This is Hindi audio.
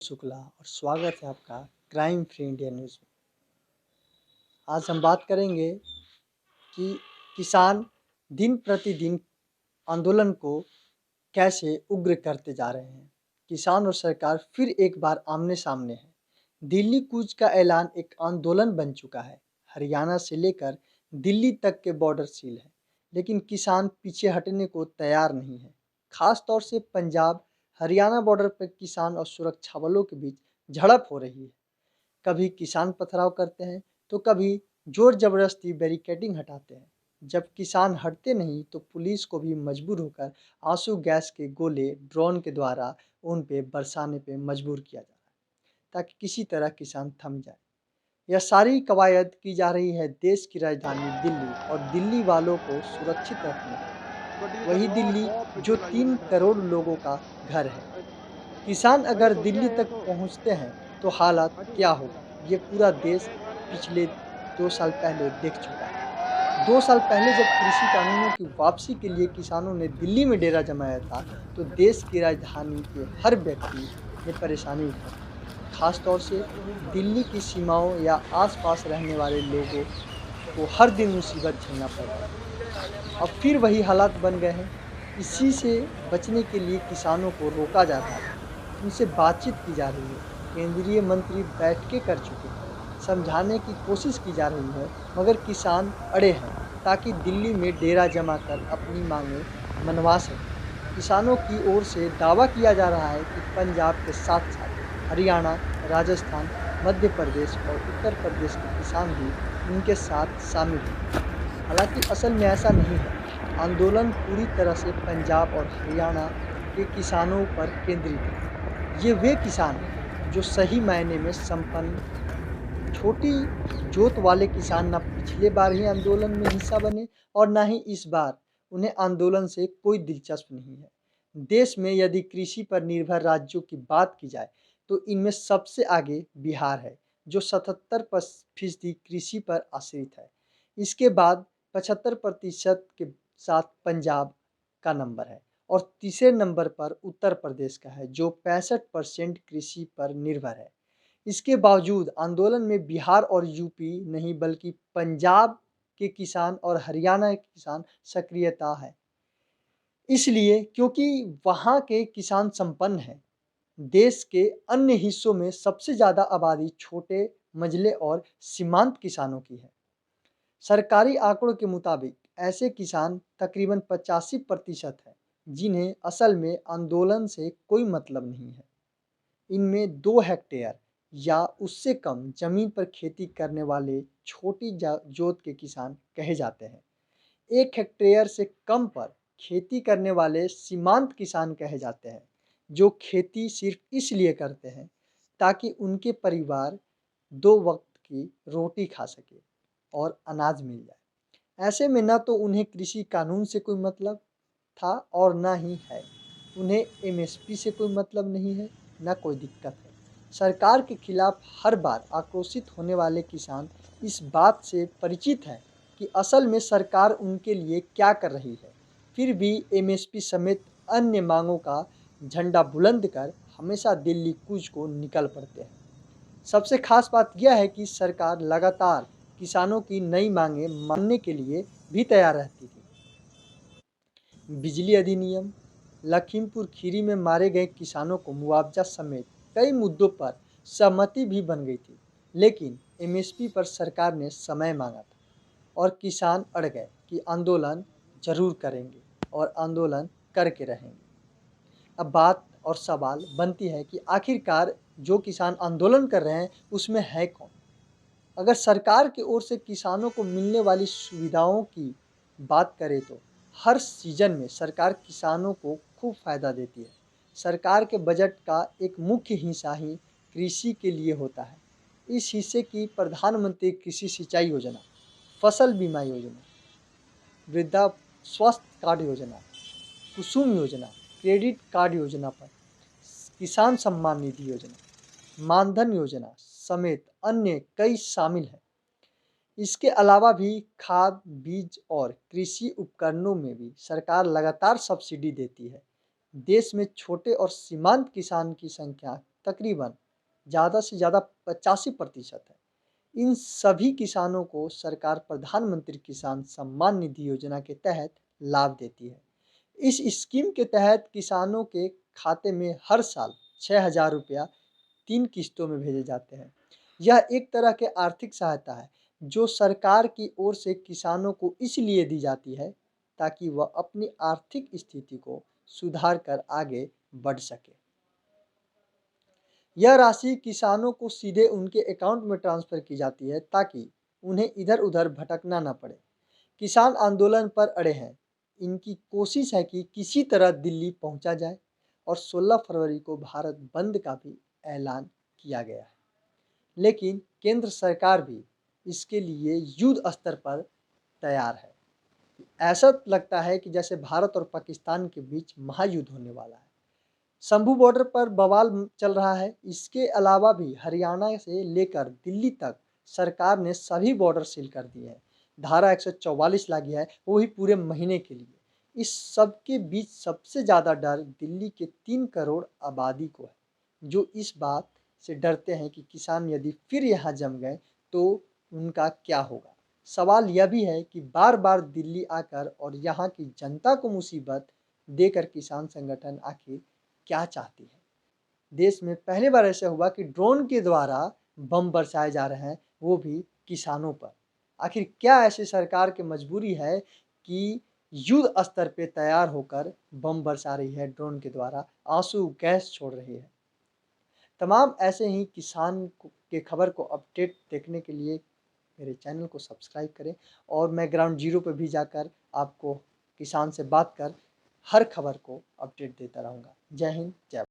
शुक्ला और स्वागत है आपका क्राइम फ्री इंडिया न्यूज़ में। आज हम बात करेंगे कि किसान दिन प्रतिदिन आंदोलन को कैसे उग्र करते जा रहे हैं। किसान और सरकार फिर एक बार आमने सामने है। दिल्ली कूच का ऐलान एक आंदोलन बन चुका है। हरियाणा से लेकर दिल्ली तक के बॉर्डर सील है, लेकिन किसान पीछे हटने को तैयार नहीं है। खास तौर से पंजाब हरियाणा बॉर्डर पर किसान और सुरक्षा बलों के बीच झड़प हो रही है। कभी किसान पथराव करते हैं तो कभी जोर जबरदस्ती बैरिकेडिंग हटाते हैं। जब किसान हटते नहीं तो पुलिस को भी मजबूर होकर आंसू गैस के गोले ड्रोन के द्वारा उन पे बरसाने पे मजबूर किया जा रहा है, ताकि किसी तरह किसान थम जाए। यह सारी कवायद की जा रही है देश की राजधानी दिल्ली और दिल्ली वालों को सुरक्षित रखने के लिए। वही दिल्ली जो 3 करोड़ लोगों का घर है। किसान अगर दिल्ली तक पहुंचते हैं तो हालात क्या होगा, ये पूरा देश पिछले 2 साल पहले देख चुका है। 2 साल पहले जब कृषि कानूनों की वापसी के लिए किसानों ने दिल्ली में डेरा जमाया था, तो देश की राजधानी के हर व्यक्ति ने परेशानी उठाई थी। खास तौर से दिल्ली की सीमाओं या आसपास रहने वाले लोगों को हर दिन मुसीबत झेलना पड़ रहा था। अब फिर वही हालात बन गए हैं। इसी से बचने के लिए किसानों को रोका जा रहा है, उनसे बातचीत की जा रही है, केंद्रीय मंत्री बैठकें कर चुके हैं, समझाने की कोशिश की जा रही है, मगर किसान अड़े हैं ताकि दिल्ली में डेरा जमा कर अपनी मांगें मनवा सकें। किसानों की ओर से दावा किया जा रहा है कि पंजाब के साथ साथ हरियाणा, राजस्थान, मध्य प्रदेश और उत्तर प्रदेश के किसान भी उनके साथ शामिल हैं। हालांकि असल में ऐसा नहीं है। आंदोलन पूरी तरह से पंजाब और हरियाणा के किसानों पर केंद्रित है। ये वे किसान हैं जो सही मायने में संपन्न हैं। छोटी जोत वाले किसान न पिछले बार ही आंदोलन में हिस्सा बने और न ही इस बार। उन्हें आंदोलन से कोई दिलचस्प नहीं है। देश में यदि कृषि पर निर्भर राज्यों की बात की जाए तो इनमें सबसे आगे बिहार है, जो 77% कृषि पर आश्रित है। इसके बाद 75% के साथ पंजाब का नंबर है और तीसरे नंबर पर उत्तर प्रदेश का है, जो 65% कृषि पर निर्भर है। इसके बावजूद आंदोलन में बिहार और यूपी नहीं बल्कि पंजाब के किसान और हरियाणा के किसान सक्रियता है, इसलिए क्योंकि वहाँ के किसान संपन्न हैं। देश के अन्य हिस्सों में सबसे ज़्यादा आबादी छोटे, मझले और सीमांत किसानों की है। सरकारी आंकड़ों के मुताबिक ऐसे किसान तकरीबन 85% है, जिन्हें असल में आंदोलन से कोई मतलब नहीं है। इनमें 2 हेक्टेयर या उससे कम जमीन पर खेती करने वाले छोटी जोत के किसान कहे जाते हैं। 1 हेक्टेयर से कम पर खेती करने वाले सीमांत किसान कहे जाते हैं, जो खेती सिर्फ इसलिए करते हैं ताकि उनके परिवार 2 वक्त की रोटी खा सके और अनाज मिल जाए। ऐसे में न तो उन्हें कृषि कानून से कोई मतलब था और न ही है। उन्हें एमएसपी से कोई मतलब नहीं है, न कोई दिक्कत है। सरकार के खिलाफ हर बार आक्रोशित होने वाले किसान इस बात से परिचित हैं कि असल में सरकार उनके लिए क्या कर रही है। फिर भी एमएसपी समेत अन्य मांगों का झंडा बुलंद कर हमेशा दिल्ली कूच को निकल पड़ते हैं। सबसे खास बात यह है कि सरकार लगातार किसानों की नई मांगें मानने के लिए भी तैयार रहती थी। बिजली अधिनियम, लखीमपुर खीरी में मारे गए किसानों को मुआवजा समेत कई मुद्दों पर सहमति भी बन गई थी, लेकिन एमएसपी पर सरकार ने समय मांगा था और किसान अड़ गए कि आंदोलन जरूर करेंगे और आंदोलन करके रहेंगे। अब बात और सवाल बनती है कि आखिरकार जो किसान आंदोलन कर रहे हैं उसमें है कौन। अगर सरकार की ओर से किसानों को मिलने वाली सुविधाओं की बात करें तो हर सीजन में सरकार किसानों को खूब फायदा देती है। सरकार के बजट का एक मुख्य हिस्सा ही कृषि के लिए होता है। इस हिस्से की प्रधानमंत्री कृषि सिंचाई योजना, फसल बीमा योजना, वृद्धा स्वास्थ्य कार्ड योजना, कुसुम योजना, क्रेडिट कार्ड योजना पर किसान सम्मान निधि योजना, मानधन योजना समेत अन्य कई शामिल हैं। इसके अलावा भी खाद, बीज और कृषि उपकरणों में भी सरकार लगातार सब्सिडी देती है। देश में छोटे और सीमांत किसान की संख्या तकरीबन ज़्यादा से ज़्यादा 85% है। इन सभी किसानों को सरकार प्रधानमंत्री किसान सम्मान निधि योजना के तहत लाभ देती है। इस स्कीम के तहत किसानों के खाते में हर साल 6,000 रुपया 3 किस्तों में भेजे जाते हैं। यह एक तरह के आर्थिक सहायता है जो सरकार की ओर से किसानों को इसलिए दी जाती है ताकि वह अपनी आर्थिक स्थिति को सुधार कर आगे बढ़ सके। यह राशि किसानों को सीधे उनके अकाउंट में ट्रांसफ़र की जाती है ताकि उन्हें इधर-उधर भटकना न पड़े। किसान आंदोलन पर अड़े हैं। इनकी कोशिश है कि किसी तरह दिल्ली पहुंचा जाए और 16 फरवरी को भारत बंद का भी ऐलान किया गया है। लेकिन केंद्र सरकार भी इसके लिए युद्ध स्तर पर तैयार है। ऐसा लगता है कि जैसे भारत और पाकिस्तान के बीच महायुद्ध होने वाला है। शंभू बॉर्डर पर बवाल चल रहा है। इसके अलावा भी हरियाणा से लेकर दिल्ली तक सरकार ने सभी बॉर्डर सील कर दिए हैं। धारा 144 ला गया है, वो भी पूरे महीने के लिए। इस सब के बीच सबसे ज़्यादा डर दिल्ली के 3 करोड़ आबादी को है, जो इस बात से डरते हैं कि किसान यदि फिर यहाँ जम गए तो उनका क्या होगा। सवाल यह भी है कि बार बार दिल्ली आकर और यहाँ की जनता को मुसीबत देकर किसान संगठन आखिर क्या चाहती है। देश में पहली बार ऐसा हुआ कि ड्रोन के द्वारा बम बरसाए जा रहे हैं, वो भी किसानों पर। आखिर क्या ऐसी सरकार की मजबूरी है कि युद्ध स्तर पे तैयार होकर बम बरसा रही है, ड्रोन के द्वारा आंसू गैस छोड़ रही है। तमाम ऐसे ही किसान के खबर को अपडेट देखने के लिए मेरे चैनल को सब्सक्राइब करें और मैं ग्राउंड जीरो पर भी जाकर आपको किसान से बात कर हर खबर को अपडेट देता रहूँगा। जय हिंद, जय भारत।